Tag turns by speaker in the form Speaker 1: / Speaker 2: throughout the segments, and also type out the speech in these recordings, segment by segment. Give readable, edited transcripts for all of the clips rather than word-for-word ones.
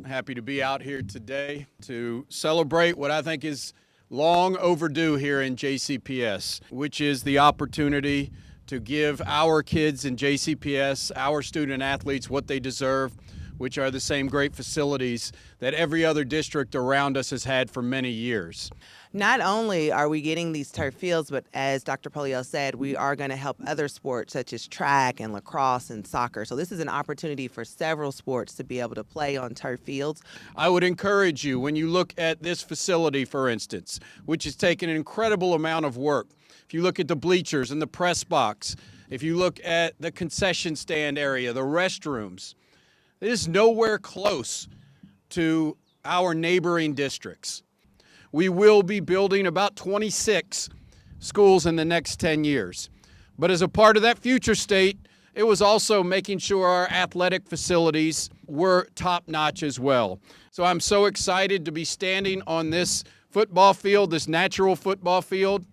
Speaker 1: Happy to be out here today to celebrate what I think is long overdue here in JCPS, which is the opportunity to give our kids in JCPS, our student athletes, what they deserve, which are the same great facilities that every other district around us has had for many years.
Speaker 2: Not only are we getting these turf fields, but as Dr. Pollio said, we are going to help other sports such as track and lacrosse and soccer. So this is an opportunity for several sports to be able to play on turf fields.
Speaker 1: I would encourage you, when you look at this facility, for instance, which has taken an incredible amount of work, if you look at the bleachers and the press box, if you look at the concession stand area, the restrooms, it is nowhere close to our neighboring districts. We will be building about 26 schools in the next 10 years. But as a part of that future state, it was also making sure our athletic facilities were top-notch as well. So I'm so excited to be standing on this football field, this natural football field,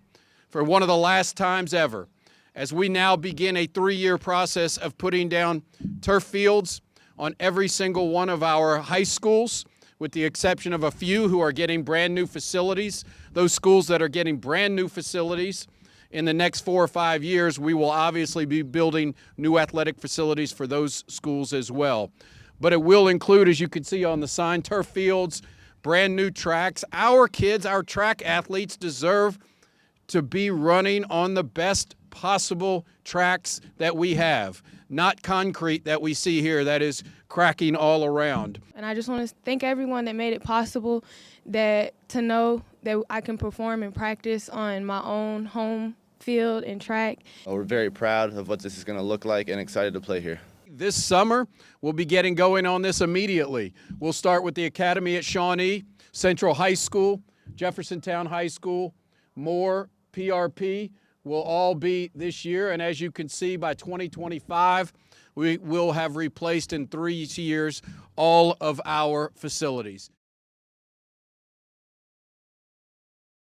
Speaker 1: for one of the last times ever, as we now begin a 3-year process of putting down turf fields on every single one of our high schools, with the exception of a few who are getting brand new facilities. Those schools that are getting brand new facilities, in the next 4 or 5 years, we will obviously be building new athletic facilities for those schools as well. But it will include, as you can see on the sign, turf fields, brand new tracks. Our kids, our track athletes deserve to be running on the best possible tracks that we have, not concrete that we see here that is cracking all around.
Speaker 3: And I just want to thank everyone that made it possible, to know that I can perform and practice on my own home field and track.
Speaker 4: We're very proud of what this is going to look like and excited to play here.
Speaker 1: This summer, we'll be getting going on this immediately. We'll start with the Academy at Shawnee, Central High School, Jefferson Town High School, Moore, PRP will all be this year. And as you can see, by 2025, we will have replaced in 3 years all of our facilities.